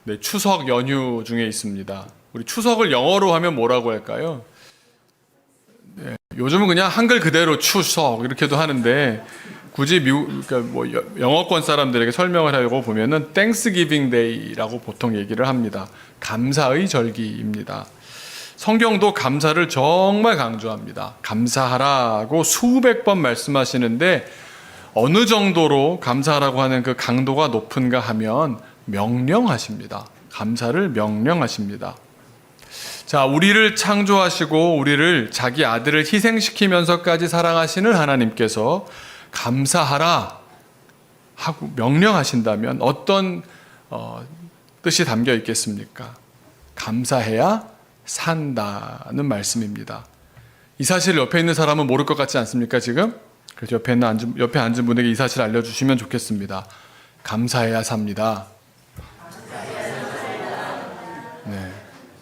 네, 추석 연휴 중에 있습니다. 우리 추석을 영어로 하면 뭐라고 할까요? 네, 요즘은 그냥 한글 그대로 추석 이렇게도 하는데 굳이 그러니까 뭐 영어권 사람들에게 설명을 하려고 보면은 Thanksgiving Day라고 보통 얘기를 합니다. 감사의 절기입니다. 성경도 감사를 정말 강조합니다. 감사하라고 수백 번 말씀하시는데 어느 정도로 감사하라고 하는 그 강도가 높은가 하면 명령하십니다. 감사를 명령하십니다. 자, 우리를 창조하시고 우리를 자기 아들을 희생시키면서까지 사랑하시는 하나님께서 감사하라 하고 명령하신다면 어떤 뜻이 담겨 있겠습니까? 감사해야 산다는 말씀입니다. 이 사실을 옆에 있는 사람은 모를 것 같지 않습니까, 지금? 그래서 옆에 앉은 분에게 이 사실을 알려주시면 좋겠습니다. 감사해야 삽니다.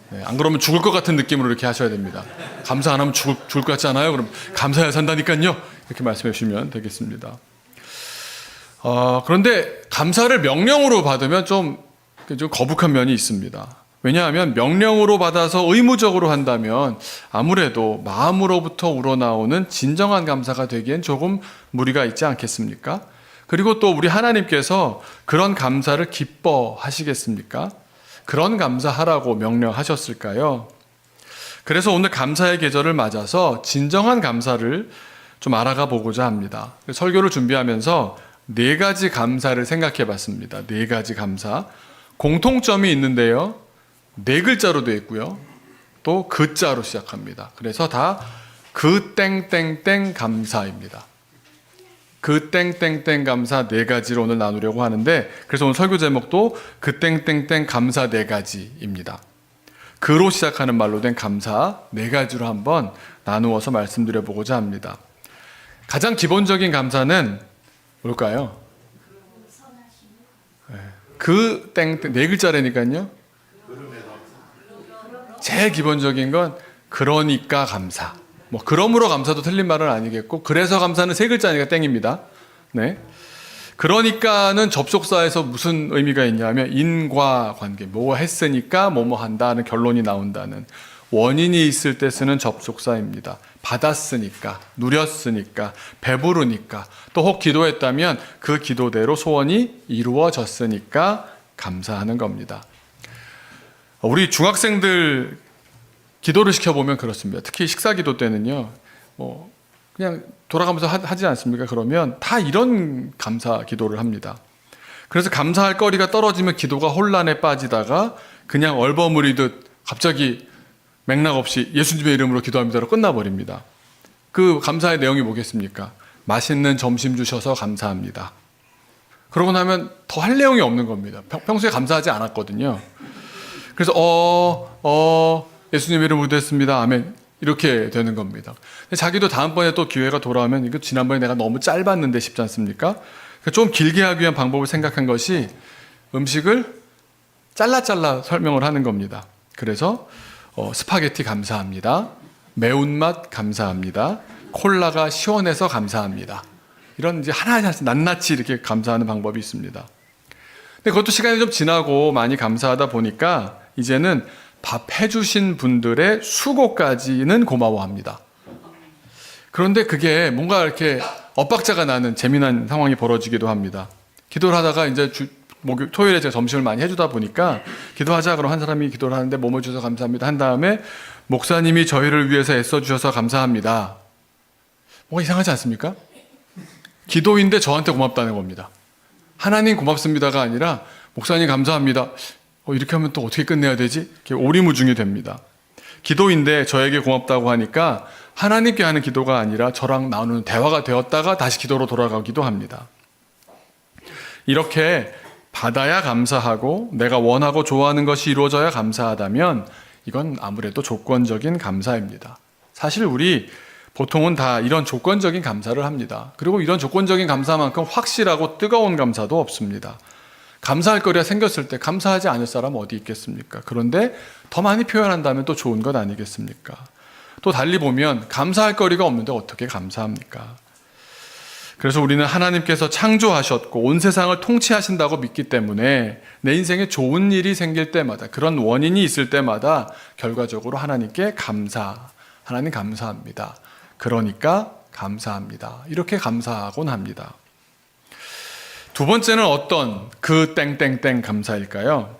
네, 안 그러면 죽을 것 같은 느낌으로 이렇게 하셔야 됩니다. 감사 안 하면 죽을 것 같지 않아요? 그럼 감사해야 산다니까요. 이렇게 말씀해 주시면 되겠습니다. 그런데 감사를 명령으로 받으면 좀 거북한 면이 있습니다. 왜냐하면 명령으로 받아서 의무적으로 한다면 아무래도 마음으로부터 우러나오는 진정한 감사가 되기엔 조금 무리가 있지 않겠습니까? 그리고 또 우리 하나님께서 그런 감사를 기뻐하시겠습니까? 그런 감사하라고 명령하셨을까요? 그래서 오늘 감사의 계절을 맞아서 진정한 감사를 좀 알아가 보고자 합니다. 설교를 준비하면서 4가지 감사를 생각해 봤습니다. 4가지 감사. 공통점이 있는데요. 4글자로 되어 있고요. 또 그자로 시작합니다. 그래서 다 그 땡땡땡 감사입니다. 그 땡땡땡 감사 4가지로 오늘 나누려고 하는데, 그래서 오늘 설교 제목도 그 땡땡땡 감사 4가지입니다. 그로 시작하는 말로 된 감사 4가지로 한번 나누어서 말씀드려 보고자 합니다. 가장 기본적인 감사는 뭘까요? 그 땡땡 4글자라니까요. 제일 기본적인 건 그러니까 감사. 뭐 그러므로 감사도 틀린 말은 아니겠고, 그래서 감사는 3글자니까 땡입니다. 네. 그러니까는 접속사에서 무슨 의미가 있냐면 인과관계, 뭐 했으니까 뭐뭐 한다는 결론이 나온다는 원인이 있을 때 쓰는 접속사입니다. 받았으니까, 누렸으니까, 배부르니까, 또 혹 기도했다면 그 기도대로 소원이 이루어졌으니까 감사하는 겁니다. 우리 중학생들 기도를 시켜보면 그렇습니다. 특히 식사 기도 때는요, 그냥 돌아가면서 하지 않습니까? 그러면 다 이런 감사 기도를 합니다. 그래서 감사할 거리가 떨어지면 기도가 혼란에 빠지다가 그냥 얼버무리듯 갑자기 맥락 없이 예수님의 이름으로 기도합니다로 끝나버립니다. 그 감사의 내용이 뭐겠습니까? 맛있는 점심 주셔서 감사합니다. 그러고 나면 더 할 내용이 없는 겁니다. 평소에 감사하지 않았거든요. 그래서 예수님의 이름으로 기도했습니다. 아멘. 이렇게 되는 겁니다. 자기도 다음번에 또 기회가 돌아오면 이거 지난번에 내가 너무 짧았는데 싶지 않습니까? 좀 길게 하기 위한 방법을 생각한 것이 음식을 잘라 설명을 하는 겁니다. 그래서 스파게티 감사합니다. 매운맛 감사합니다. 콜라가 시원해서 감사합니다. 이런 이제 하나하나 낱낱이 이렇게 감사하는 방법이 있습니다. 근데 그것도 시간이 좀 지나고 많이 감사하다 보니까 이제는 밥 해주신 분들의 수고까지는 고마워합니다. 그런데 그게 뭔가 이렇게 엇박자가 나는 재미난 상황이 벌어지기도 합니다. 기도를 하다가 이제 토요일에 제가 점심을 많이 해주다 보니까 기도하자 그럼 한 사람이 기도를 하는데 뭐뭐 주셔서 감사합니다 한 다음에 목사님이 저희를 위해서 애써주셔서 감사합니다. 뭔가 이상하지 않습니까? 기도인데 저한테 고맙다는 겁니다. 하나님 고맙습니다가 아니라 목사님 감사합니다. 이렇게 하면 또 어떻게 끝내야 되지? 이렇게 오리무중이 됩니다. 기도인데 저에게 고맙다고 하니까 하나님께 하는 기도가 아니라 저랑 나누는 대화가 되었다가 다시 기도로 돌아가기도 합니다. 이렇게 받아야 감사하고 내가 원하고 좋아하는 것이 이루어져야 감사하다면 이건 아무래도 조건적인 감사입니다. 사실 우리 보통은 다 이런 조건적인 감사를 합니다. 그리고 이런 조건적인 감사만큼 확실하고 뜨거운 감사도 없습니다. 감사할 거리가 생겼을 때 감사하지 않을 사람은 어디 있겠습니까? 그런데 더 많이 표현한다면 또 좋은 것 아니겠습니까? 또 달리 보면 감사할 거리가 없는데 어떻게 감사합니까? 그래서 우리는 하나님께서 창조하셨고 온 세상을 통치하신다고 믿기 때문에 내 인생에 좋은 일이 생길 때마다, 그런 원인이 있을 때마다 결과적으로 하나님께 하나님 감사합니다. 그러니까 감사합니다. 이렇게 감사하곤 합니다. 두 번째는 어떤 그 땡땡땡 감사일까요?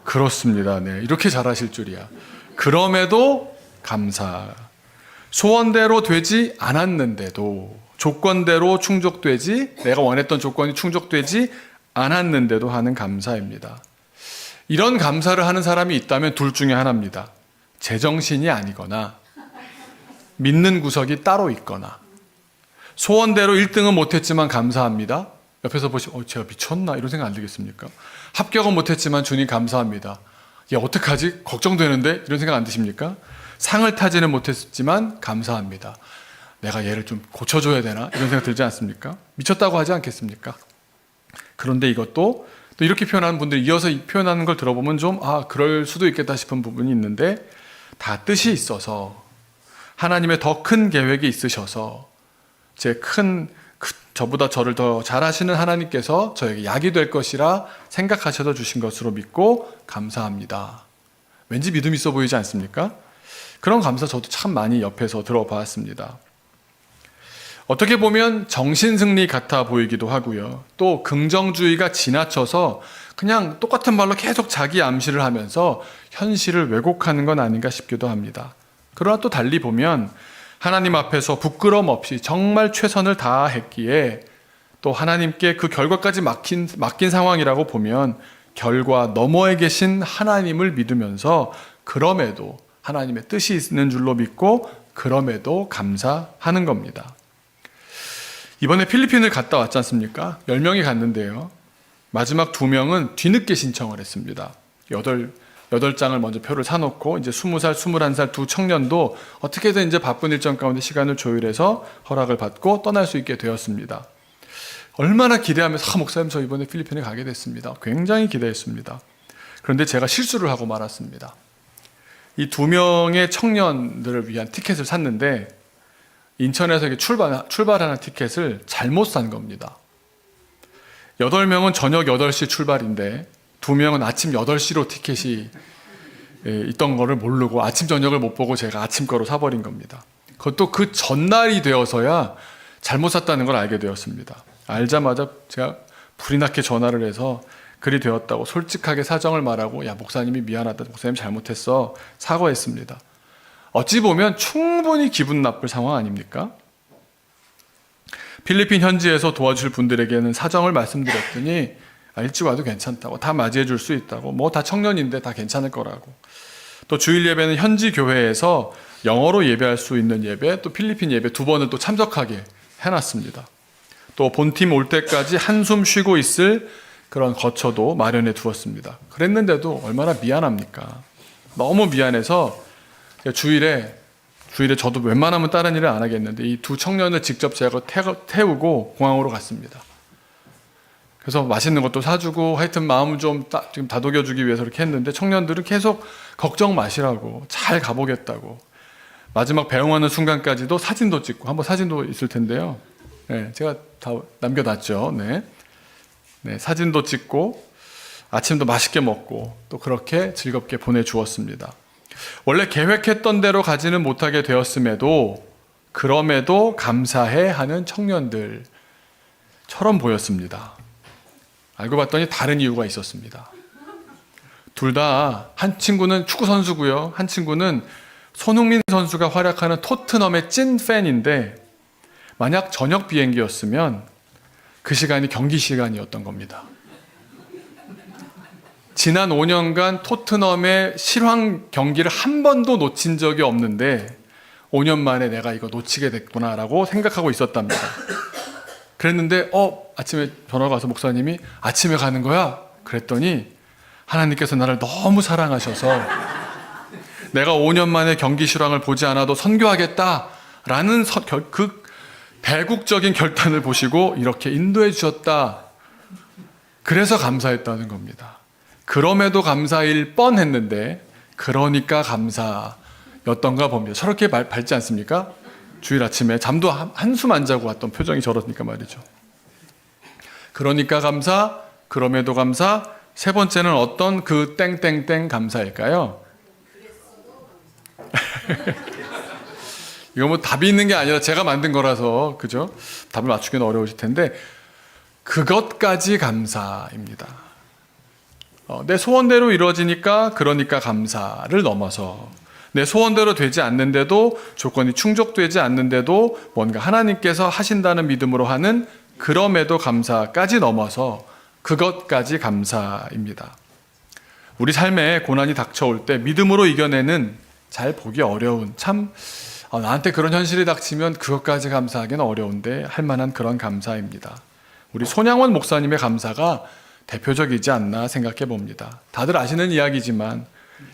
그렇습니다. 네, 이렇게 잘하실 줄이야. 그럼에도 감사. 소원대로 되지 않았는데도, 조건대로 충족되지, 내가 원했던 조건이 충족되지 않았는데도 하는 감사입니다. 이런 감사를 하는 사람이 있다면 둘 중에 하나입니다. 제정신이 아니거나 믿는 구석이 따로 있거나. 소원대로 1등은 못했지만 감사합니다. 옆에서 보시면 제가 미쳤나? 이런 생각 안 들겠습니까? 합격은 못했지만 주님 감사합니다. 얘 어떡하지? 걱정되는데? 이런 생각 안 드십니까? 상을 타지는 못했지만 감사합니다. 내가 얘를 좀 고쳐줘야 되나? 이런 생각 들지 않습니까? 미쳤다고 하지 않겠습니까? 그런데 이것도 또 이렇게 표현하는 분들이 이어서 표현하는 걸 들어보면 좀 그럴 수도 있겠다 싶은 부분이 있는데, 다 뜻이 있어서 하나님의 더 큰 계획이 있으셔서 저보다 저를 더 잘하시는 하나님께서 저에게 약이 될 것이라 생각하셔서 주신 것으로 믿고 감사합니다. 왠지 믿음 있어 보이지 않습니까? 그런 감사 저도 참 많이 옆에서 들어봤습니다. 어떻게 보면 정신승리 같아 보이기도 하고요. 또 긍정주의가 지나쳐서 그냥 똑같은 말로 계속 자기 암시를 하면서 현실을 왜곡하는 건 아닌가 싶기도 합니다. 그러나 또 달리 보면 하나님 앞에서 부끄럼 없이 정말 최선을 다했기에 또 하나님께 그 결과까지 맡긴 상황이라고 보면 결과 너머에 계신 하나님을 믿으면서 그럼에도 하나님의 뜻이 있는 줄로 믿고 그럼에도 감사하는 겁니다. 이번에 필리핀을 갔다 왔지 않습니까? 10명이 갔는데요. 마지막 2명은 뒤늦게 신청을 했습니다. 8장을 먼저 표를 사놓고 이제 20살, 21살 두 청년도 어떻게든 이제 바쁜 일정 가운데 시간을 조율해서 허락을 받고 떠날 수 있게 되었습니다. 얼마나 기대하면서 목사님 저 이번에 필리핀에 가게 됐습니다. 굉장히 기대했습니다. 그런데 제가 실수를 하고 말았습니다. 이 2명의 청년들을 위한 티켓을 샀는데 인천에서 출발하는 티켓을 잘못 산 겁니다. 8명은 저녁 8시 출발인데 2명은 아침 8시로 티켓이 있던 거를 모르고 아침 저녁을 못 보고 제가 아침 거로 사버린 겁니다. 그것도 그 전날이 되어서야 잘못 샀다는 걸 알게 되었습니다. 알자마자 제가 불이 나게 전화를 해서 그리 되었다고 솔직하게 사정을 말하고 목사님이 미안하다, 목사님 잘못했어, 사과했습니다. 어찌 보면 충분히 기분 나쁠 상황 아닙니까? 필리핀 현지에서 도와줄 분들에게는 사정을 말씀드렸더니 일찍 와도 괜찮다고, 다 맞이해 줄 수 있다고, 다 청년인데 다 괜찮을 거라고. 또 주일 예배는 현지 교회에서 영어로 예배할 수 있는 예배, 또 필리핀 예배 2번을 또 참석하게 해놨습니다. 또 본팀 올 때까지 한숨 쉬고 있을 그런 거처도 마련해 두었습니다. 그랬는데도 얼마나 미안합니까? 너무 미안해서 주일에 저도 웬만하면 다른 일을 안 하겠는데 이 2 청년을 직접 제가 태우고 공항으로 갔습니다. 그래서 맛있는 것도 사주고 하여튼 마음을 좀 지금 다독여주기 위해서 이렇게 했는데 청년들은 계속 걱정 마시라고, 잘 가보겠다고, 마지막 배웅하는 순간까지도 사진도 찍고, 한번 사진도 있을 텐데요. 네, 제가 다 남겨놨죠. 네, 사진도 찍고 아침도 맛있게 먹고 또 그렇게 즐겁게 보내주었습니다. 원래 계획했던 대로 가지는 못하게 되었음에도 그럼에도 감사해 하는 청년들처럼 보였습니다. 알고 봤더니 다른 이유가 있었습니다. 둘 다, 한 친구는 축구 선수고요, 한 친구는 손흥민 선수가 활약하는 토트넘의 찐 팬인데 만약 저녁 비행기였으면 그 시간이 경기 시간이었던 겁니다. 지난 5년간 토트넘의 실황 경기를 한 번도 놓친 적이 없는데 5년 만에 내가 이거 놓치게 됐구나라고 생각하고 있었답니다. 그랬는데 아침에 전화가 와서 목사님이 아침에 가는 거야? 그랬더니 하나님께서 나를 너무 사랑하셔서 내가 5년 만에 경기 실황을 보지 않아도 선교하겠다라는 그 대국적인 결단을 보시고 이렇게 인도해 주셨다. 그래서 감사했다는 겁니다. 그럼에도 감사일 뻔했는데 그러니까 감사였던가 봅니다. 저렇게 밝지 않습니까? 주일 아침에 잠도 한숨 안 자고 왔던 표정이 저러니까 말이죠. 그러니까 감사, 그럼에도 감사, 세 번째는 어떤 그 땡땡땡 감사일까요? 이거 뭐 답이 있는 게 아니라 제가 만든 거라서, 그죠? 답을 맞추기는 어려우실 텐데, 그것까지 감사입니다. 내 소원대로 이루어지니까, 그러니까 감사를 넘어서, 내 소원대로 되지 않는데도, 조건이 충족되지 않는데도, 뭔가 하나님께서 하신다는 믿음으로 하는 그럼에도 감사까지 넘어서, 그것까지 감사입니다. 우리 삶에 고난이 닥쳐올 때 믿음으로 이겨내는 잘 보기 어려운, 참 나한테 그런 현실이 닥치면 그것까지 감사하기는 어려운데 할 만한 그런 감사입니다. 우리 손양원 목사님의 감사가 대표적이지 않나 생각해 봅니다. 다들 아시는 이야기지만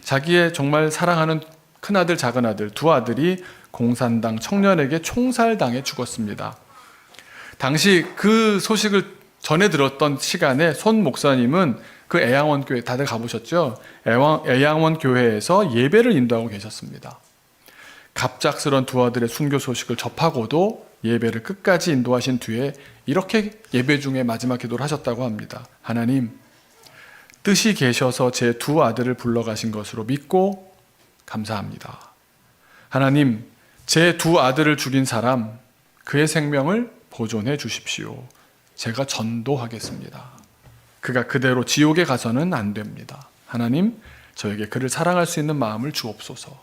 자기의 정말 사랑하는 큰아들 작은아들 두 아들이 공산당 청년에게 총살당해 죽었습니다. 당시 그 소식을 전에 들었던 시간에 손 목사님은 그 애양원 교회, 다들 가보셨죠? 애양원 교회에서 예배를 인도하고 계셨습니다. 갑작스런 두 아들의 순교 소식을 접하고도 예배를 끝까지 인도하신 뒤에 이렇게 예배 중에 마지막 기도를 하셨다고 합니다. 하나님, 뜻이 계셔서 제 두 아들을 불러가신 것으로 믿고 감사합니다. 하나님, 제 두 아들을 죽인 사람, 그의 생명을 보존해 주십시오. 제가 전도하겠습니다. 그가 그대로 지옥에 가서는 안 됩니다. 하나님, 저에게 그를 사랑할 수 있는 마음을 주옵소서.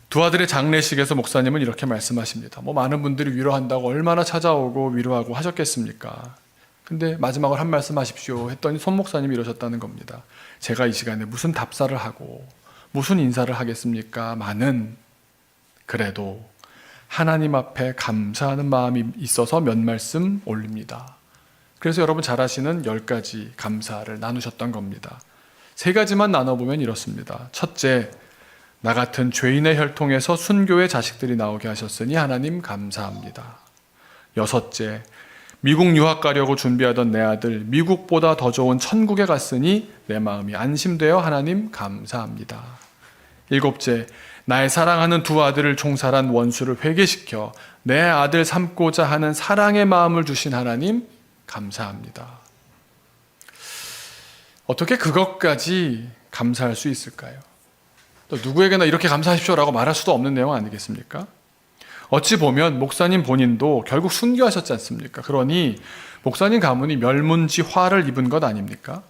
두 아들의 장례식에서 목사님은 이렇게 말씀하십니다. 많은 분들이 위로한다고 얼마나 찾아오고 위로하고 하셨겠습니까? 근데 마지막으로 한 말씀 하십시오 했더니 손 목사님이 이러셨다는 겁니다. 제가 이 시간에 무슨 답사를 하고 무슨 인사를 하겠습니까? 많은 그래도 하나님 앞에 감사하는 마음이 있어서 몇 말씀 올립니다. 그래서 여러분 잘 아시는 10가지 감사를 나누셨던 겁니다. 3가지만 나눠보면 이렇습니다. 첫째, 나 같은 죄인의 혈통에서 순교의 자식들이 나오게 하셨으니 하나님 감사합니다. 6째, 미국 유학 가려고 준비하던 내 아들 미국보다 더 좋은 천국에 갔으니 내 마음이 안심되어 하나님 감사합니다. 7째, 나의 사랑하는 두 아들을 총살한 원수를 회개시켜 내 아들 삼고자 하는 사랑의 마음을 주신 하나님 감사합니다. 어떻게 그것까지 감사할 수 있을까요? 또 누구에게나 이렇게 감사하십시오라고 말할 수도 없는 내용 아니겠습니까? 어찌 보면 목사님 본인도 결국 순교하셨지 않습니까? 그러니 목사님 가문이 멸문지화를 입은 것 아닙니까?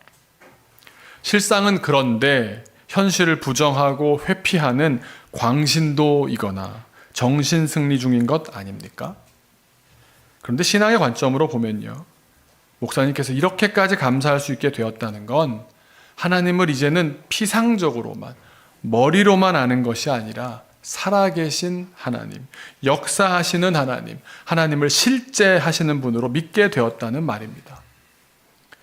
실상은 그런데 현실을 부정하고 회피하는 광신도이거나 정신승리 중인 것 아닙니까? 그런데 신앙의 관점으로 보면요, 목사님께서 이렇게까지 감사할 수 있게 되었다는 건 하나님을 이제는 피상적으로만, 머리로만 아는 것이 아니라 살아계신 하나님, 역사하시는 하나님, 하나님을 실제 하시는 분으로 믿게 되었다는 말입니다.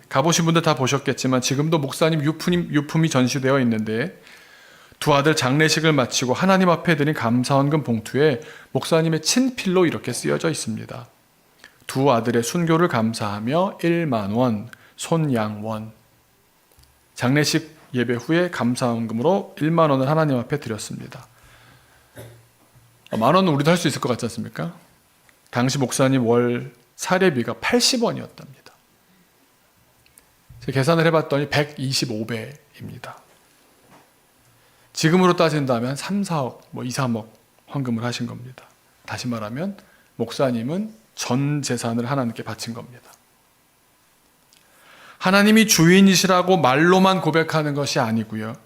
가보신 분들 다 보셨겠지만 지금도 목사님 유품이 전시되어 있는데 두 아들 장례식을 마치고 하나님 앞에 드린 감사헌금 봉투에 목사님의 친필로 이렇게 쓰여져 있습니다. 두 아들의 순교를 감사하며 1만 원, 손양원. 장례식 예배 후에 감사헌금으로 1만 원을 하나님 앞에 드렸습니다. 만 원은 우리도 할 수 있을 것 같지 않습니까? 당시 목사님 월 사례비가 80원이었답니다. 제가 계산을 해봤더니 125배입니다. 지금으로 따진다면 3, 4억, 2, 3억 헌금을 하신 겁니다. 다시 말하면 목사님은 전 재산을 하나님께 바친 겁니다. 하나님이 주인이시라고 말로만 고백하는 것이 아니고요,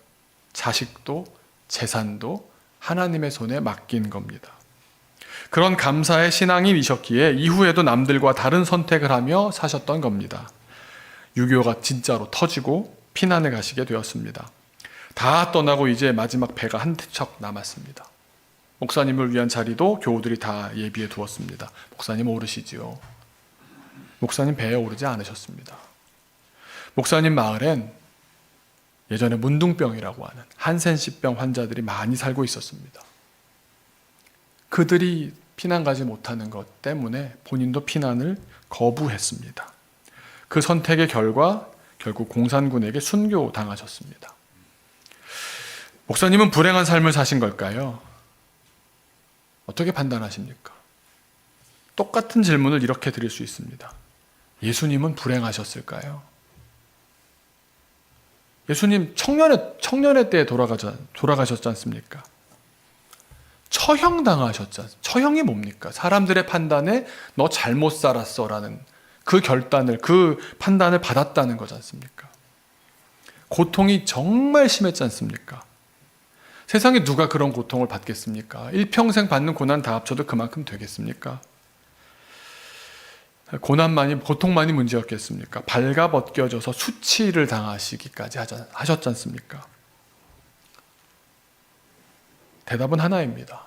자식도 재산도 하나님의 손에 맡긴 겁니다. 그런 감사의 신앙인이셨기에 이후에도 남들과 다른 선택을 하며 사셨던 겁니다. 6.25가 진짜로 터지고 피난에 가시게 되었습니다. 다 떠나고 이제 마지막 배가 한 척 남았습니다. 목사님을 위한 자리도 교우들이 다 예비해 두었습니다. 목사님 오르시지요. 목사님 배에 오르지 않으셨습니다. 목사님 마을엔 예전에 문둥병이라고 하는 한센시병 환자들이 많이 살고 있었습니다. 그들이 피난 가지 못하는 것 때문에 본인도 피난을 거부했습니다. 그 선택의 결과 결국 공산군에게 순교당하셨습니다. 목사님은 불행한 삶을 사신 걸까요? 어떻게 판단하십니까? 똑같은 질문을 이렇게 드릴 수 있습니다. 예수님은 불행하셨을까요? 예수님 청년의 때에 돌아가셨지 않습니까? 처형당하셨지 않습니까? 처형이 뭡니까? 사람들의 판단에 너 잘못 살았어 라는 그 판단을 받았다는 거지 않습니까? 고통이 정말 심했지 않습니까? 세상에 누가 그런 고통을 받겠습니까? 일평생 받는 고난 다 합쳐도 그만큼 되겠습니까? 고통만이 문제였겠습니까? 발가벗겨져서 수치를 당하시기까지 하셨지 않습니까? 대답은 하나입니다.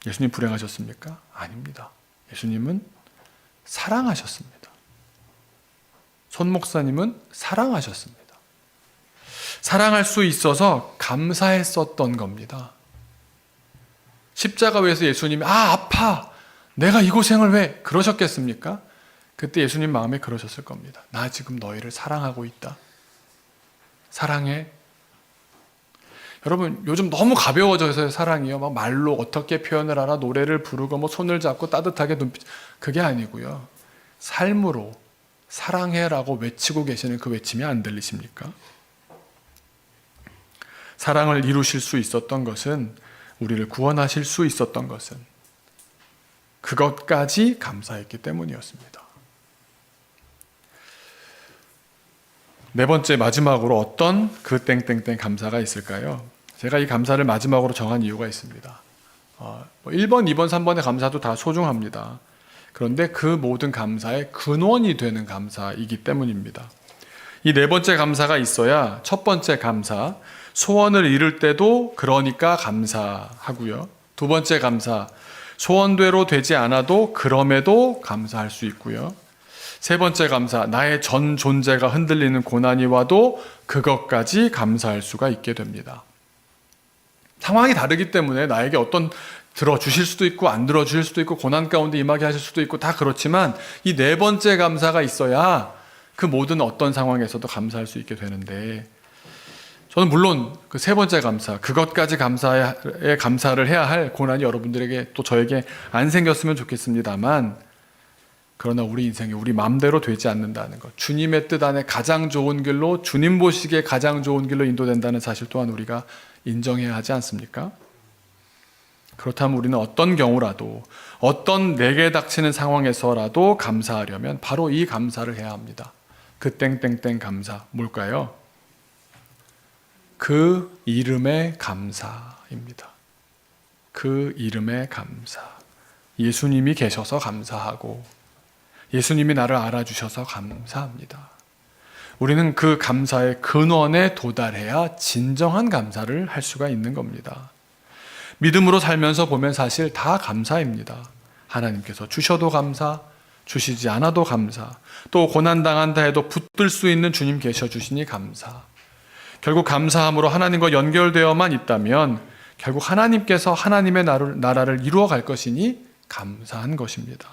예수님 불행하셨습니까? 아닙니다. 예수님은 사랑하셨습니다. 손 목사님은 사랑하셨습니다. 사랑할 수 있어서 감사했었던 겁니다. 십자가 위에서 예수님이 아파! 내가 이 고생을 왜? 그러셨겠습니까? 그때 예수님 마음에 그러셨을 겁니다. 나 지금 너희를 사랑하고 있다. 사랑해. 여러분 요즘 너무 가벼워져서 사랑이요. 막 말로 어떻게 표현을 하라 노래를 부르고 뭐 손을 잡고 따뜻하게 눈빛 그게 아니고요. 삶으로 사랑해라고 외치고 계시는 그 외침이 안 들리십니까? 사랑을 이루실 수 있었던 것은 우리를 구원하실 수 있었던 것은 그것까지 감사했기 때문이었습니다. 네 번째 마지막으로 어떤 그 땡땡땡 감사가 있을까요? 제가 이 감사를 마지막으로 정한 이유가 있습니다. 1번, 2번, 3번의 감사도 다 소중합니다. 그런데 그 모든 감사의 근원이 되는 감사이기 때문입니다. 이 네 번째 감사가 있어야 첫 번째 감사, 소원을 이룰 때도 그러니까 감사하고요. 두 번째 감사, 소원대로 되지 않아도 그럼에도 감사할 수 있고요. 세 번째 감사, 나의 전 존재가 흔들리는 고난이 와도 그것까지 감사할 수가 있게 됩니다. 상황이 다르기 때문에 나에게 어떤 들어주실 수도 있고 안 들어주실 수도 있고 고난 가운데 임하게 하실 수도 있고 다 그렇지만 이 네 번째 감사가 있어야 그 모든 어떤 상황에서도 감사할 수 있게 되는데 저는 물론 그 세 번째 감사, 그것까지 감사를 해야 할 고난이 여러분들에게 또 저에게 안 생겼으면 좋겠습니다만 그러나 우리 인생이 우리 마음대로 되지 않는다는 것, 주님의 뜻 안에 가장 좋은 길로 주님 보시기에 가장 좋은 길로 인도된다는 사실 또한 우리가 인정해야 하지 않습니까? 그렇다면 우리는 어떤 경우라도 어떤 내게 닥치는 상황에서라도 감사하려면 바로 이 감사를 해야 합니다. 그 땡땡땡 감사 뭘까요? 그 이름의 감사입니다. 그 이름의 감사. 예수님이 계셔서 감사하고 예수님이 나를 알아주셔서 감사합니다. 우리는 그 감사의 근원에 도달해야 진정한 감사를 할 수가 있는 겁니다. 믿음으로 살면서 보면 사실 다 감사입니다. 하나님께서 주셔도 감사, 주시지 않아도 감사, 또 고난당한다 해도 붙들 수 있는 주님 계셔 주시니 감사. 결국 감사함으로 하나님과 연결되어만 있다면 결국 하나님께서 하나님의 나라를 이루어 갈 것이니 감사한 것입니다.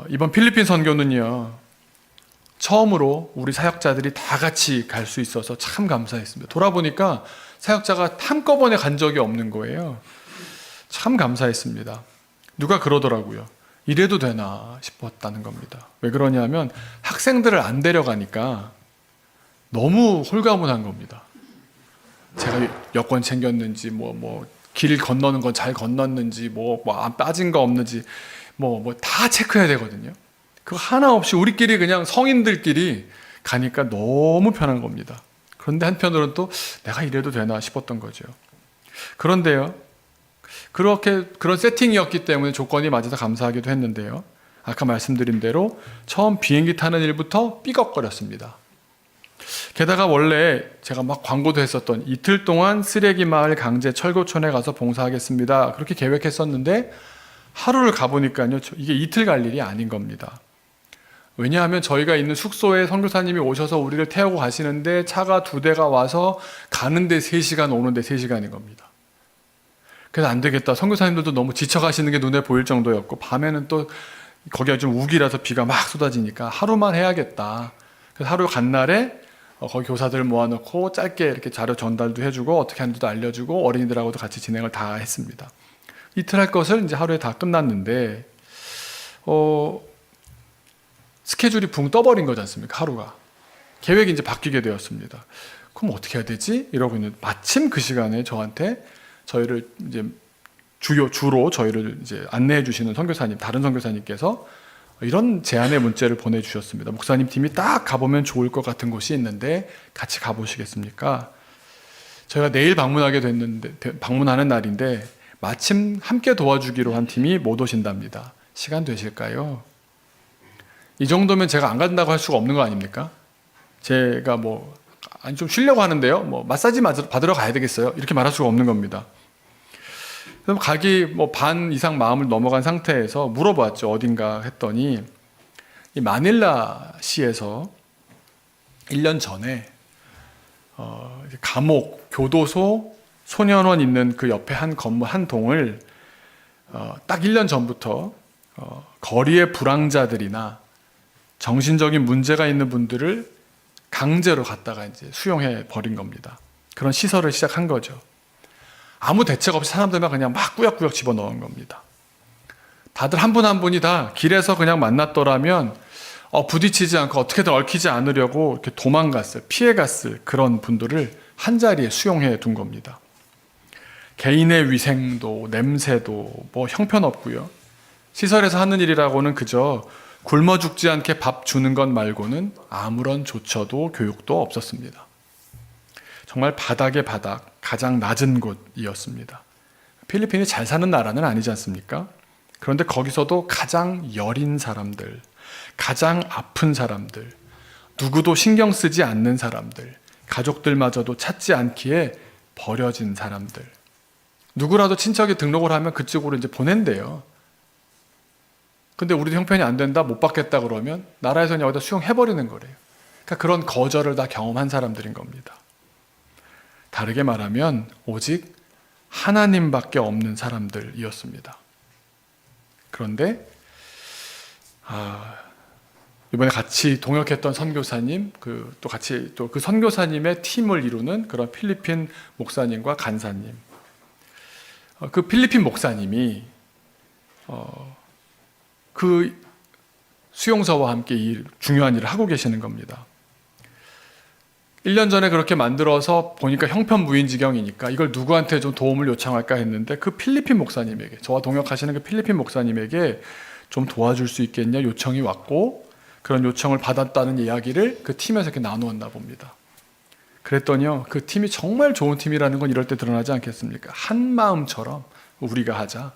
이번 필리핀 선교는요, 처음으로 우리 사역자들이 다 같이 갈 수 있어서 참 감사했습니다. 돌아보니까 사역자가 한꺼번에 간 적이 없는 거예요. 참 감사했습니다. 누가 그러더라고요. 이래도 되나 싶었다는 겁니다. 왜 그러냐면 학생들을 안 데려가니까 너무 홀가분한 겁니다. 제가 여권 챙겼는지, 길 건너는 건 잘 건넜는지, 안 빠진 거 없는지, 다 체크해야 되거든요. 그거 하나 없이 우리끼리 그냥 성인들끼리 가니까 너무 편한 겁니다. 그런데 한편으로는 또 내가 이래도 되나 싶었던 거죠. 그런데요, 그런 세팅이었기 때문에 조건이 맞아서 감사하기도 했는데요. 아까 말씀드린 대로 처음 비행기 타는 일부터 삐걱거렸습니다. 게다가 원래 제가 막 광고도 했었던 이틀 동안 쓰레기 마을 강제 철거촌에 가서 봉사하겠습니다. 그렇게 계획했었는데 하루를 가보니까요, 이게 이틀 갈 일이 아닌 겁니다. 왜냐하면 저희가 있는 숙소에 선교사님이 오셔서 우리를 태우고 가시는데 차가 2대가 와서 가는데 3시간, 오는데 3시간인 겁니다. 그래서 안 되겠다. 선교사님들도 너무 지쳐가시는 게 눈에 보일 정도였고 밤에는 또 거기가 좀 우기라서 비가 막 쏟아지니까 하루만 해야겠다. 그래서 하루 간 날에 거기 교사들 모아놓고 짧게 이렇게 자료 전달도 해주고 어떻게 하는지도 알려주고 어린이들하고도 같이 진행을 다 했습니다. 이틀 할 것을 이제 하루에 다 끝났는데 스케줄이 붕 떠버린 거지 않습니까? 하루가. 계획이 이제 바뀌게 되었습니다. 그럼 어떻게 해야 되지? 이러고 있는데 마침 그 시간에 저한테 저희를 이제 주로 저희를 이제 안내해 주시는 선교사님, 다른 선교사님께서 이런 제안의 문자를 보내주셨습니다. 목사님 팀이 딱 가보면 좋을 것 같은 곳이 있는데 같이 가보시겠습니까? 저희가 내일 방문하는 날인데 마침 함께 도와주기로 한 팀이 못 오신답니다. 시간 되실까요? 이 정도면 제가 안 간다고 할 수가 없는 거 아닙니까? 제가 좀 쉬려고 하는데요. 마사지 받으러 가야 되겠어요? 이렇게 말할 수가 없는 겁니다. 그럼 가기 반 이상 마음을 넘어간 상태에서 물어봤죠. 어딘가 했더니 이 마닐라시에서 1년 전에 감옥, 교도소, 소년원 있는 그 옆에 한 건물 한 동을 딱 1년 전부터 거리의 불황자들이나 정신적인 문제가 있는 분들을 강제로 갖다가 이제 수용해 버린 겁니다. 그런 시설을 시작한 거죠. 아무 대책 없이 사람들만 그냥 막 꾸역꾸역 집어넣은 겁니다. 다들 한 분 한 분이 다 길에서 그냥 만났더라면 부딪히지 않고 어떻게든 얽히지 않으려고 이렇게 도망갔을, 피해갔을 그런 분들을 한 자리에 수용해 둔 겁니다. 개인의 위생도 냄새도 형편없고요. 시설에서 하는 일이라고는 그저 굶어 죽지 않게 밥 주는 것 말고는 아무런 조처도 교육도 없었습니다. 정말 바닥의 바닥, 가장 낮은 곳이었습니다. 필리핀이 잘 사는 나라는 아니지 않습니까? 그런데 거기서도 가장 여린 사람들, 가장 아픈 사람들, 누구도 신경 쓰지 않는 사람들, 가족들마저도 찾지 않기에 버려진 사람들. 누구라도 친척이 등록을 하면 그쪽으로 이제 보낸대요. 근데 우리도 형편이 안 된다, 못 받겠다 그러면 나라에서는 여기다 수용해버리는 거래요. 그러니까 그런 거절을 다 경험한 사람들인 겁니다. 다르게 말하면 오직 하나님밖에 없는 사람들이었습니다. 그런데 이번에 같이 동역했던 선교사님, 또 같이 또 그 선교사님의 팀을 이루는 그런 필리핀 목사님과 간사님, 그 필리핀 목사님이 그 수용소와 함께 중요한 일을 하고 계시는 겁니다. 1년 전에 그렇게 만들어서 보니까 형편무인지경이니까 이걸 누구한테 좀 도움을 요청할까 했는데 그 필리핀 목사님에게, 저와 동역하시는 그 필리핀 목사님에게 좀 도와줄 수 있겠냐 요청이 왔고, 그런 요청을 받았다는 이야기를 그 팀에서 이렇게 나누었나 봅니다. 그랬더니요, 그 팀이 정말 좋은 팀이라는 건 이럴 때 드러나지 않겠습니까? 한 마음처럼 우리가 하자.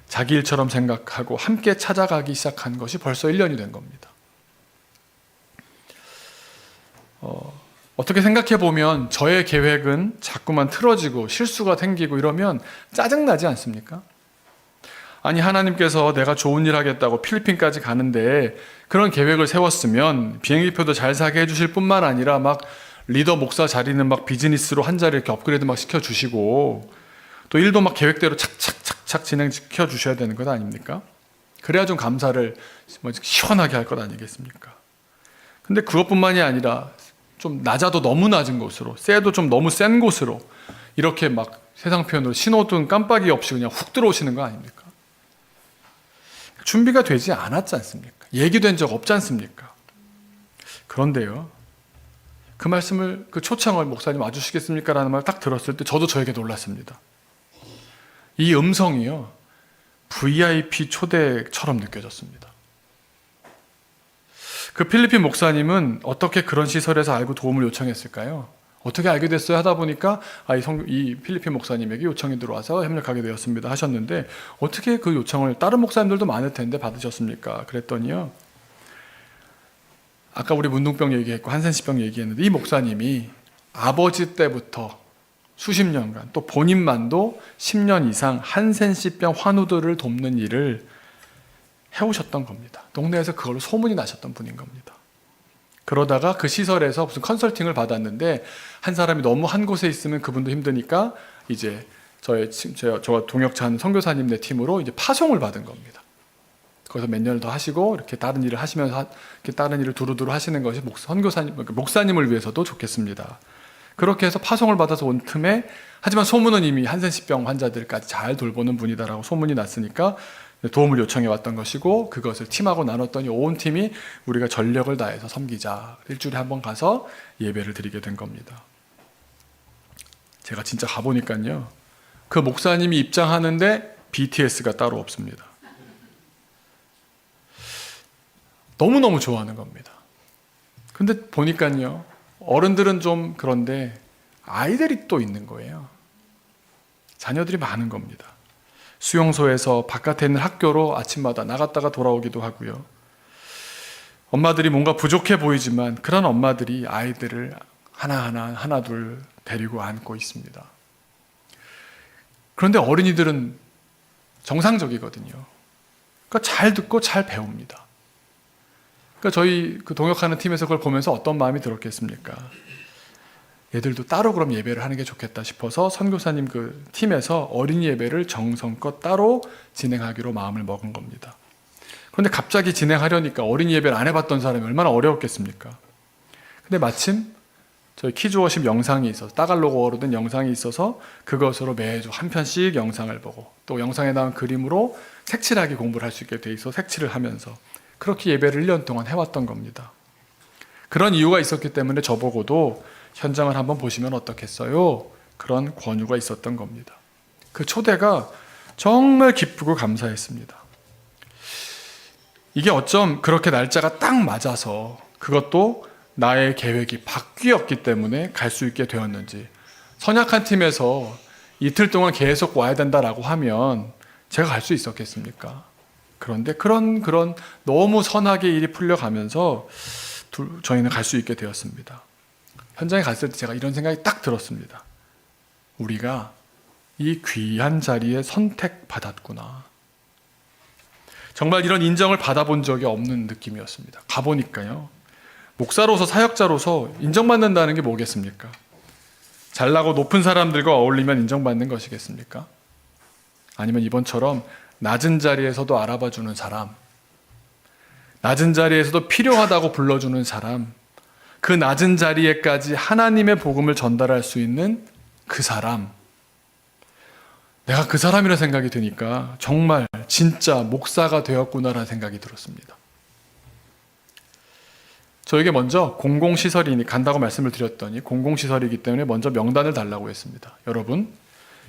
자기 일처럼 생각하고 함께 찾아가기 시작한 것이 벌써 1년이 된 겁니다. 어떻게 생각해보면 저의 계획은 자꾸만 틀어지고 실수가 생기고 이러면 짜증나지 않습니까? 아니, 하나님께서 내가 좋은 일 하겠다고 필리핀까지 가는데 그런 계획을 세웠으면 비행기표도 잘 사게 해주실 뿐만 아니라 막 리더 목사 자리는 막 비즈니스로 한 자리 이렇게 업그레이드 막 시켜주시고 또 일도 막 계획대로 착착착착 진행시켜 주셔야 되는 것 아닙니까? 그래야 좀 감사를 시원하게 할 것 아니겠습니까? 근데 그것뿐만이 아니라 좀 낮아도 너무 낮은 곳으로, 세도 좀 너무 센 곳으로 이렇게 막 세상 표현으로 신호등 깜빡이 없이 그냥 훅 들어오시는 거 아닙니까? 준비가 되지 않았지 않습니까? 얘기된 적 없지 않습니까? 그런데요, 그 말씀을, 그 초청을 목사님 와주시겠습니까? 라는 말 딱 들었을 때 저도 저에게 놀랐습니다. 이 음성이요, VIP 초대처럼 느껴졌습니다. 그 필리핀 목사님은 어떻게 그런 시설에서 알고 도움을 요청했을까요? 어떻게 알게 됐어요? 하다 보니까 이 필리핀 목사님에게 요청이 들어와서 협력하게 되었습니다 하셨는데, 어떻게 그 요청을 다른 목사님들도 많을 텐데 받으셨습니까? 그랬더니요, 아까 우리 문둥병 얘기했고 한센시병 얘기했는데 이 목사님이 아버지 때부터 수십 년간 또 본인만도 10년 이상 한센시병 환우들을 돕는 일을 해오셨던 겁니다. 동네에서 그걸로 소문이 나셨던 분인 겁니다. 그러다가 그 시설에서 무슨 컨설팅을 받았는데 한 사람이 너무 한 곳에 있으면 그분도 힘드니까 이제 저와 동역한 선교사님네 팀으로 이제 파송을 받은 겁니다. 거기서 몇 년을 더 하시고 이렇게 다른 일을 하시면서 이렇게 다른 일을 두루두루 하시는 것이 선교사님, 그러니까 목사님을 위해서도 좋겠습니다. 그렇게 해서 파송을 받아서 온 틈에, 하지만 소문은 이미 한센시병 환자들까지 잘 돌보는 분이다라고 소문이 났으니까 도움을 요청해 왔던 것이고, 그것을 팀하고 나눴더니 온 팀이 우리가 전력을 다해서 섬기자, 일주일에 한 번 가서 예배를 드리게 된 겁니다. 제가 진짜 가보니까요, 그 목사님이 입장하는데 BTS가 따로 없습니다. 너무너무 좋아하는 겁니다. 근데 보니까요, 어른들은 좀 그런데 아이들이 또 있는 거예요. 자녀들이 많은 겁니다. 수용소에서 바깥에 있는 학교로 아침마다 나갔다가 돌아오기도 하고요. 엄마들이 뭔가 부족해 보이지만 그런 엄마들이 아이들을 하나 둘 데리고 안고 있습니다. 그런데 어린이들은 정상적이거든요. 그러니까 잘 듣고 잘 배웁니다. 그러니까 저희 그 동역하는 팀에서 그걸 보면서 어떤 마음이 들었겠습니까? 얘들도 따로 그럼 예배를 하는 게 좋겠다 싶어서 선교사님 그 팀에서 어린이 예배를 정성껏 따로 진행하기로 마음을 먹은 겁니다. 그런데 갑자기 진행하려니까 어린이 예배를 안 해봤던 사람이 얼마나 어려웠겠습니까? 근데 마침 저희 키즈워십 영상이 있어서, 따갈로그어로 된 영상이 있어서 그것으로 매주 한 편씩 영상을 보고, 또 영상에 나온 그림으로 색칠하기 공부를 할 수 있게 돼 있어 색칠을 하면서 그렇게 예배를 1년 동안 해왔던 겁니다. 그런 이유가 있었기 때문에 저보고도 현장을 한번 보시면 어떻겠어요? 그런 권유가 있었던 겁니다. 그 초대가 정말 기쁘고 감사했습니다. 이게 어쩜 그렇게 날짜가 딱 맞아서, 그것도 나의 계획이 바뀌었기 때문에 갈 수 있게 되었는지, 선약한 팀에서 이틀 동안 계속 와야 된다라고 하면 제가 갈 수 있었겠습니까? 그런데 그런 너무 선하게 일이 풀려가면서 저희는 갈 수 있게 되었습니다. 현장에 갔을 때 제가 이런 생각이 딱 들었습니다. 우리가 이 귀한 자리에 선택받았구나. 정말 이런 인정을 받아본 적이 없는 느낌이었습니다. 가보니까요, 목사로서, 사역자로서 인정받는다는 게 뭐겠습니까? 잘나고 높은 사람들과 어울리면 인정받는 것이겠습니까? 아니면 이번처럼 낮은 자리에서도 알아봐주는 사람, 낮은 자리에서도 필요하다고 불러주는 사람, 그 낮은 자리에까지 하나님의 복음을 전달할 수 있는 그 사람, 내가 그 사람이라 생각이 드니까 정말 진짜 목사가 되었구나라는 생각이 들었습니다. 저에게 먼저 공공시설이니 간다고 말씀을 드렸더니 공공시설이기 때문에 먼저 명단을 달라고 했습니다. 여러분,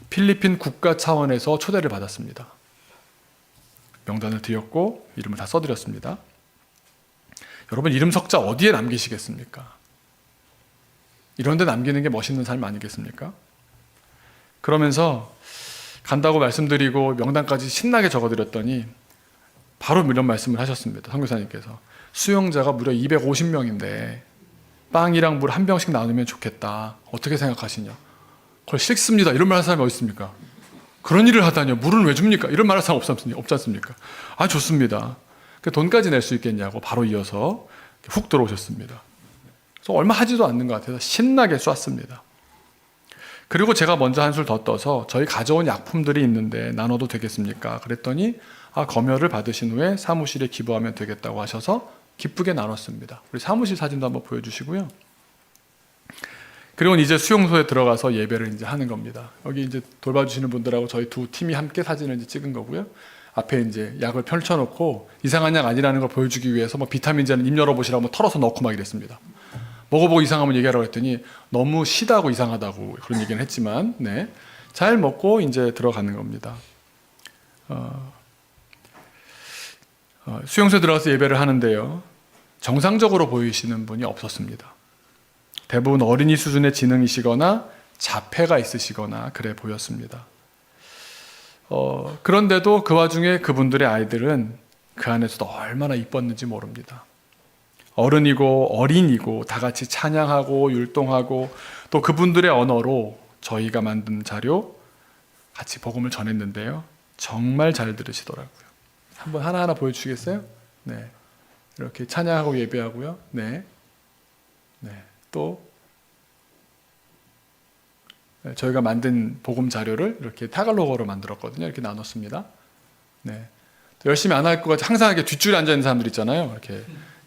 필리핀 국가 차원에서 초대를 받았습니다. 명단을 드렸고 이름을 다 써드렸습니다. 여러분, 이름 석자 어디에 남기시겠습니까? 이런 데 남기는 게 멋있는 삶 아니겠습니까? 그러면서 간다고 말씀드리고 명단까지 신나게 적어드렸더니 바로 이런 말씀을 하셨습니다. 선교사님께서 수용자가 무려 250명인데 빵이랑 물 한 병씩 나누면 좋겠다. 어떻게 생각하시냐? 그걸 싫습니다. 이런 말 하는 사람이 어디 있습니까? 그런 일을 하다니요. 물은 왜 줍니까? 이런 말 하는 사람 없지 않습니까? 아, 좋습니다. 돈까지 낼 수 있겠냐고 바로 이어서 훅 들어오셨습니다. 그래서 얼마 하지도 않는 것 같아서 신나게 쐈습니다. 그리고 제가 먼저 한술 더 떠서 저희 가져온 약품들이 있는데 나눠도 되겠습니까? 그랬더니 검열을 받으신 후에 사무실에 기부하면 되겠다고 하셔서 기쁘게 나눴습니다. 우리 사무실 사진도 한번 보여주시고요. 그리고 이제 수용소에 들어가서 예배를 이제 하는 겁니다. 여기 이제 돌봐주시는 분들하고 저희 두 팀이 함께 사진을 이제 찍은 거고요. 앞에 이제 약을 펼쳐놓고 이상한 약 아니라는 걸 보여주기 위해서 비타민제는 입 열어보시라고 털어서 넣고 막 이랬습니다. 먹어보고 이상하면 얘기하라고 했더니 너무 시다고 이상하다고 그런 얘기는 했지만, 네, 잘 먹고 이제 들어가는 겁니다. 수용소에 들어가서 예배를 하는데요, 정상적으로 보이시는 분이 없었습니다. 대부분 어린이 수준의 지능이시거나 자폐가 있으시거나 그래 보였습니다. 그런데도 그 와중에 그분들의 아이들은 그 안에서도 얼마나 이뻤는지 모릅니다. 어른이고 어린이고 다 같이 찬양하고 율동하고 또 그분들의 언어로 저희가 만든 자료 같이 복음을 전했는데요, 정말 잘 들으시더라고요. 한번 하나하나 보여주시겠어요? 네, 이렇게 찬양하고 예배하고요. 네, 또 저희가 만든 복음 자료를 이렇게 타갈로그어로 만들었거든요. 이렇게 나눴습니다. 네, 열심히 안 할 것 같이 항상 이렇게 뒷줄에 앉아 있는 사람들 있잖아요. 이렇게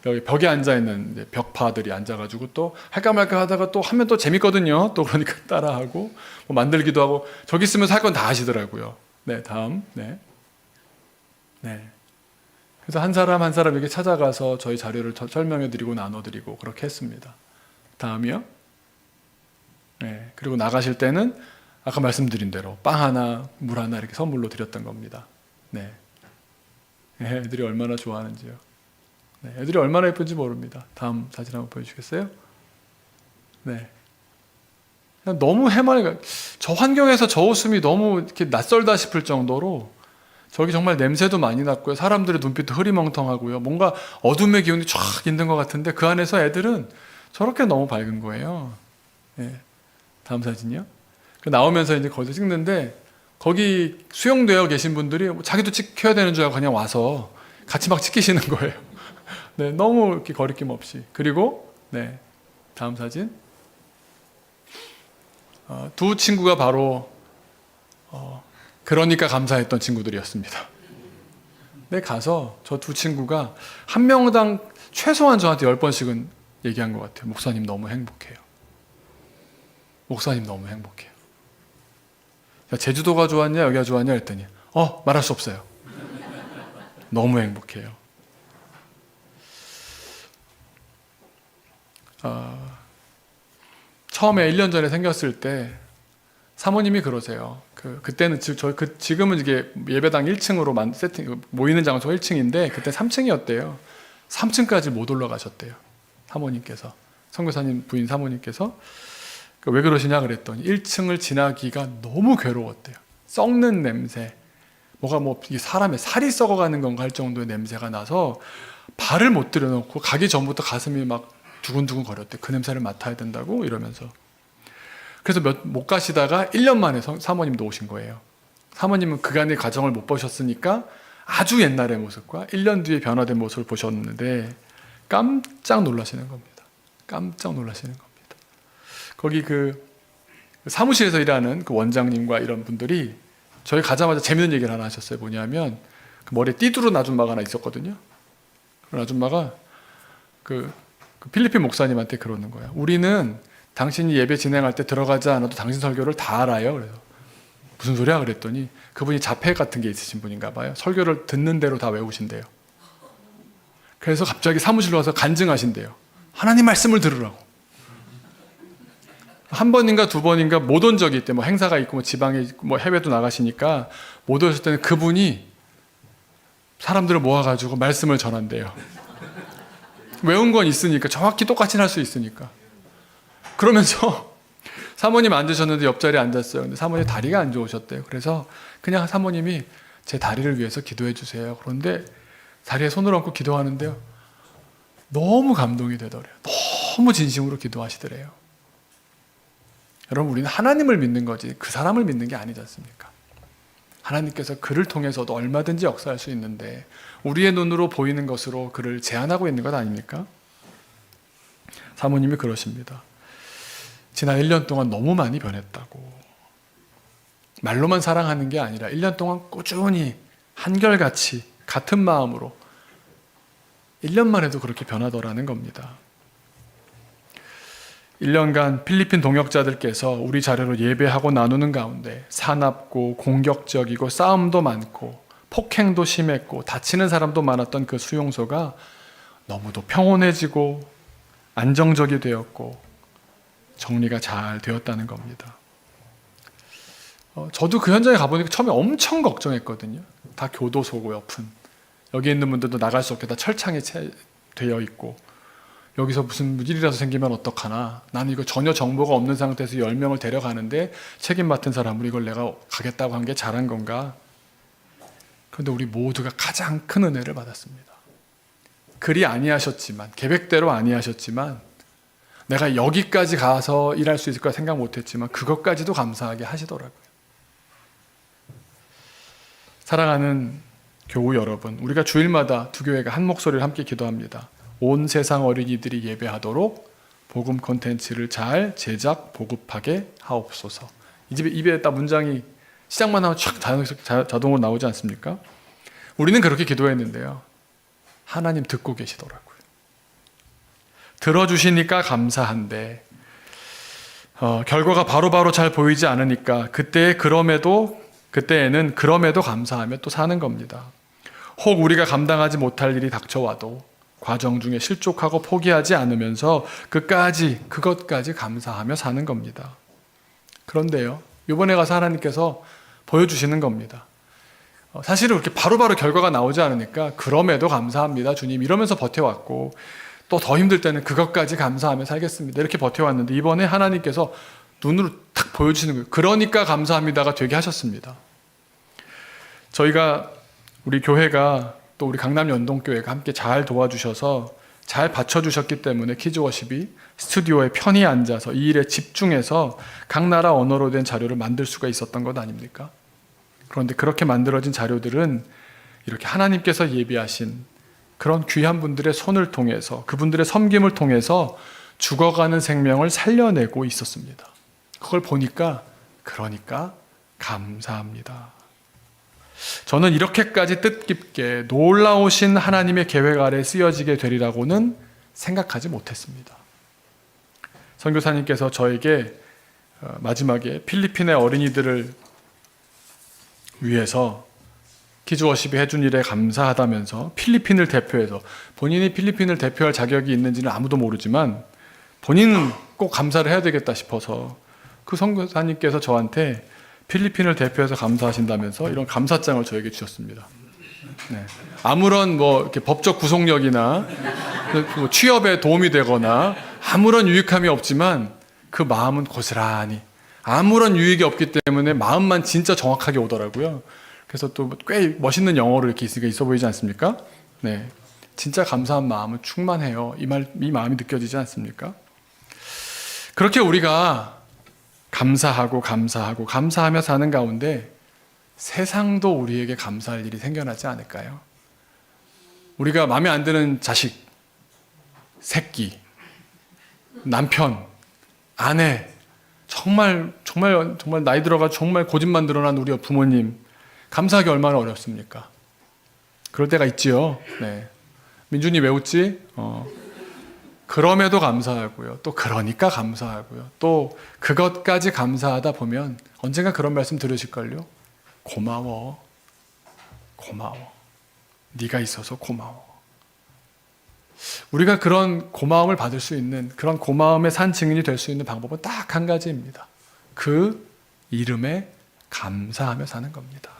여기 벽에 앉아 있는 벽파들이 앉아가지고 또 할까 말까 하다가 또 하면 또 재밌거든요. 또 그러니까 따라하고 뭐 만들기도 하고 저기 있으면서 할 건 다 하시더라고요. 네, 다음. 네. 네. 그래서 한 사람 한 사람에게 찾아가서 저희 자료를 설명해드리고 나눠드리고 그렇게 했습니다. 다음이요. 네. 그리고 나가실 때는 아까 말씀드린 대로 빵 하나, 물 하나 이렇게 선물로 드렸던 겁니다. 네. 애들이 얼마나 좋아하는지요. 네. 애들이 얼마나 예쁜지 모릅니다. 다음 사진 한번 보여주시겠어요? 네. 그냥 너무 해맑아. 저 환경에서 저 웃음이 너무 이렇게 낯설다 싶을 정도로 저기 정말 냄새도 많이 났고요. 사람들의 눈빛도 흐리멍텅하고요. 뭔가 어둠의 기운이 쫙 있는 것 같은데 그 안에서 애들은 저렇게 너무 밝은 거예요. 네. 다음 사진이요. 나오면서 이제 거기서 찍는데 거기 수용되어 계신 분들이 자기도 찍혀야 되는 줄 알고 그냥 와서 같이 막 찍히시는 거예요. 네, 너무 이렇게 거리낌 없이. 그리고 네, 다음 사진. 두 친구가 바로 그러니까 감사했던 친구들이었습니다. 네, 가서 저 두 친구가 한 명당 최소한 저한테 10번씩은 얘기한 것 같아요. 목사님 너무 행복해요. 목사님 너무 행복해요. 제주도가 좋았냐 여기가 좋았냐 했더니 말할 수 없어요. 너무 행복해요. 처음에 1년 전에 생겼을 때 사모님이 그러세요. 그때는 지금은 이게 예배당 1층으로 모이는 장소 1층인데 그때 3층이었대요. 3층까지 못 올라가셨대요. 사모님께서, 선교사님 부인 사모님께서. 왜 그러시냐 그랬더니 1층을 지나기가 너무 괴로웠대요. 썩는 냄새, 뭐가 사람의 살이 썩어가는 건가 할 정도의 냄새가 나서 발을 못 들여놓고 가기 전부터 가슴이 막 두근두근 거렸대. 그 냄새를 맡아야 된다고 이러면서. 그래서 못 가시다가 1년 만에 사모님도 오신 거예요. 사모님은 그간의 과정을 못 보셨으니까 아주 옛날의 모습과 1년 뒤에 변화된 모습을 보셨는데 깜짝 놀라시는 겁니다. 깜짝 놀라시는 겁니다. 거기 사무실에서 일하는 그 원장님과 이런 분들이 저희 가자마자 재밌는 얘기를 하나 하셨어요. 뭐냐면 그 머리에 띠두른 아줌마가 하나 있었거든요. 그런 아줌마가 그 필리핀 목사님한테 그러는 거야. 우리는 당신이 예배 진행할 때 들어가지 않아도 당신 설교를 다 알아요. 그래서 무슨 소리야 그랬더니 그분이 자폐 같은 게 있으신 분인가 봐요. 설교를 듣는 대로 다 외우신대요. 그래서 갑자기 사무실로 와서 간증하신대요. 하나님 말씀을 들으라고. 한 번인가 두 번인가 못 온 적이 있대. 행사가 있고 지방에 해외도 나가시니까 못 오셨을 때는 그분이 사람들을 모아가지고 말씀을 전한대요. 외운 건 있으니까 정확히 똑같이 할 수 있으니까. 그러면서 사모님 앉으셨는데 옆자리에 앉았어요. 근데 사모님 다리가 안 좋으셨대요. 그래서 그냥 사모님이 제 다리를 위해서 기도해 주세요. 그런데 다리에 손을 얹고 기도하는데요. 너무 감동이 되더래요. 너무 진심으로 기도하시더래요. 여러분, 우리는 하나님을 믿는 거지 그 사람을 믿는 게 아니지 않습니까? 하나님께서 그를 통해서도 얼마든지 역사할 수 있는데 우리의 눈으로 보이는 것으로 그를 제한하고 있는 것 아닙니까? 사모님이 그러십니다. 지난 1년 동안 너무 많이 변했다고. 말로만 사랑하는 게 아니라 1년 동안 꾸준히 한결같이 같은 마음으로 1년만 해도 그렇게 변하더라는 겁니다. 1년간 필리핀 동역자들께서 우리 자료로 예배하고 나누는 가운데 사납고 공격적이고 싸움도 많고 폭행도 심했고 다치는 사람도 많았던 그 수용소가 너무도 평온해지고 안정적이 되었고 정리가 잘 되었다는 겁니다. 저도 그 현장에 가보니까 처음에 엄청 걱정했거든요. 다 교도소고 옆은. 여기 있는 분들도 나갈 수 없게 다 철창에 되어 있고 여기서 무슨 일이라도 생기면 어떡하나. 나는 이거 전혀 정보가 없는 상태에서 10명을 데려가는데 책임 맡은 사람으로 이걸 내가 가겠다고 한 게 잘한 건가. 그런데 우리 모두가 가장 큰 은혜를 받았습니다. 그리 아니하셨지만, 계획대로 아니하셨지만 내가 여기까지 가서 일할 수 있을 거라 생각 못했지만 그것까지도 감사하게 하시더라고요. 사랑하는 교우 여러분, 우리가 주일마다 두 교회가 한 목소리를 함께 기도합니다. 온 세상 어린이들이 예배하도록 복음 콘텐츠를 잘 제작 보급하게 하옵소서. 이 집에 입에 딱 문장이 시작만 하면 촥 자동으로 나오지 않습니까? 우리는 그렇게 기도했는데요. 하나님 듣고 계시더라고요. 들어주시니까 감사한데 결과가 바로바로 잘 보이지 않으니까 그때에는 그럼에도 감사하며 또 사는 겁니다. 혹 우리가 감당하지 못할 일이 닥쳐와도 과정 중에 실족하고 포기하지 않으면서 그것까지 감사하며 사는 겁니다. 그런데요, 이번에 가서 하나님께서 보여주시는 겁니다. 사실은 그렇게 바로바로 결과가 나오지 않으니까 그럼에도 감사합니다 주님 이러면서 버텨왔고, 또 더 힘들 때는 그것까지 감사하며 살겠습니다 이렇게 버텨왔는데, 이번에 하나님께서 눈으로 탁 보여주시는 거예요. 그러니까 감사합니다가 되게 하셨습니다. 저희가 우리 교회가 또 우리 강남 연동교회가 함께 잘 도와주셔서 잘 받쳐주셨기 때문에 키즈워십이 스튜디오에 편히 앉아서 이 일에 집중해서 각 나라 언어로 된 자료를 만들 수가 있었던 것 아닙니까? 그런데 그렇게 만들어진 자료들은 이렇게 하나님께서 예비하신 그런 귀한 분들의 손을 통해서, 그분들의 섬김을 통해서 죽어가는 생명을 살려내고 있었습니다. 그걸 보니까 그러니까 감사합니다. 저는 이렇게까지 뜻깊게 놀라우신 하나님의 계획 아래 쓰여지게 되리라고는 생각하지 못했습니다. 선교사님께서 저에게 마지막에 필리핀의 어린이들을 위해서 키즈워십이 해준 일에 감사하다면서 필리핀을 대표해서, 본인이 필리핀을 대표할 자격이 있는지는 아무도 모르지만 본인은 꼭 감사를 해야 되겠다 싶어서 그 선교사님께서 저한테 필리핀을 대표해서 감사하신다면서 이런 감사장을 저에게 주셨습니다. 네. 아무런 이렇게 법적 구속력이나 취업에 도움이 되거나 아무런 유익함이 없지만 그 마음은 고스란히, 아무런 유익이 없기 때문에 마음만 진짜 정확하게 오더라고요. 그래서 또 꽤 멋있는 영어로 이렇게 있어 보이지 않습니까? 네, 진짜 감사한 마음은 충만해요. 이 마음이 느껴지지 않습니까? 그렇게 우리가 감사하며 사는 가운데 세상도 우리에게 감사할 일이 생겨나지 않을까요? 우리가 마음에 안 드는 자식, 새끼, 남편, 아내, 정말 나이 들어가 정말 고집만 드러난 우리 부모님, 감사하기 얼마나 어렵습니까? 그럴 때가 있지요. 네. 민준이 왜 웃지? 그럼에도 감사하고요. 또 그러니까 감사하고요. 또 그것까지 감사하다 보면 언젠가 그런 말씀 들으실걸요. 고마워. 네가 있어서 고마워. 우리가 그런 고마움을 받을 수 있는, 그런 고마움의 산 증인이 될 수 있는 방법은 딱 한 가지입니다. 그 이름에 감사하며 사는 겁니다.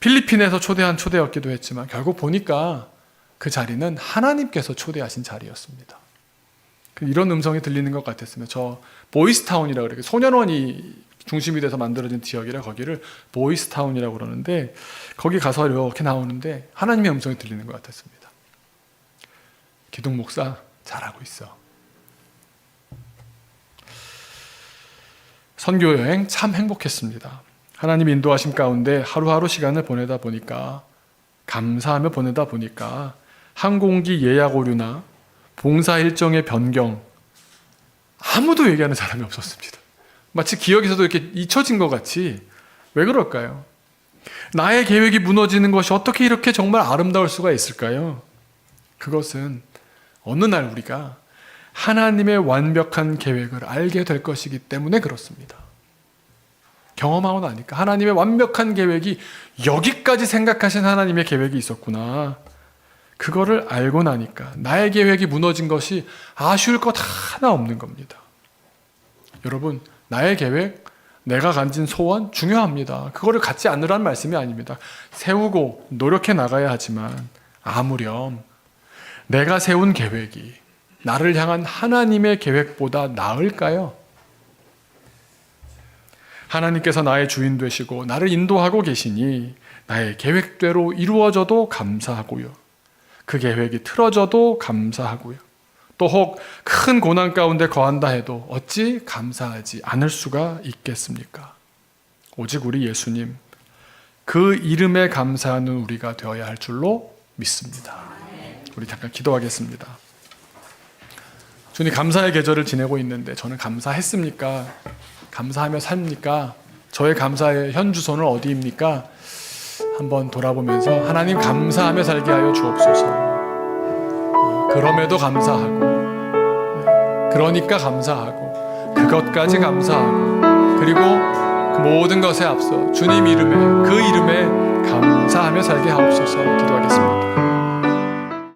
필리핀에서 초대한 초대였기도 했지만 결국 보니까 그 자리는 하나님께서 초대하신 자리였습니다. 이런 음성이 들리는 것 같았으면 저 보이스타운이라고 그래요. 소년원이 중심이 돼서 만들어진 지역이라 거기를 보이스타운이라고 그러는데, 거기 가서 이렇게 나오는데 하나님의 음성이 들리는 것 같았습니다. 기동 목사 잘하고 있어. 선교 여행 참 행복했습니다. 하나님 인도하심 가운데 하루하루 시간을 보내다 보니까, 감사하며 보내다 보니까 항공기 예약 오류나 봉사 일정의 변경 아무도 얘기하는 사람이 없었습니다. 마치 기억에서도 이렇게 잊혀진 것 같이. 왜 그럴까요? 나의 계획이 무너지는 것이 어떻게 이렇게 정말 아름다울 수가 있을까요? 그것은 어느 날 우리가 하나님의 완벽한 계획을 알게 될 것이기 때문에 그렇습니다. 경험하고 나니까 하나님의 완벽한 계획이, 여기까지 생각하신 하나님의 계획이 있었구나, 그거를 알고 나니까 나의 계획이 무너진 것이 아쉬울 것 하나 없는 겁니다. 여러분, 나의 계획, 내가 가진 소원 중요합니다. 그거를 갖지 않으라는 말씀이 아닙니다. 세우고 노력해 나가야 하지만 아무렴 내가 세운 계획이 나를 향한 하나님의 계획보다 나을까요? 하나님께서 나의 주인 되시고 나를 인도하고 계시니 나의 계획대로 이루어져도 감사하고요. 그 계획이 틀어져도 감사하고요. 또 혹 큰 고난 가운데 거한다 해도 어찌 감사하지 않을 수가 있겠습니까? 오직 우리 예수님, 그 이름에 감사하는 우리가 되어야 할 줄로 믿습니다. 우리 잠깐 기도하겠습니다. 주님, 감사의 계절을 지내고 있는데 저는 감사했습니까? 감사하며 삽니까? 저의 감사의 현 주소는 어디입니까? 한번 돌아보면서 하나님 감사하며 살게 하여 주옵소서. 그럼에도 감사하고, 그러니까 감사하고, 그것까지 감사하고, 그리고 그 모든 것에 앞서 주님 이름에, 그 이름에 감사하며 살게 하옵소서. 기도하겠습니다.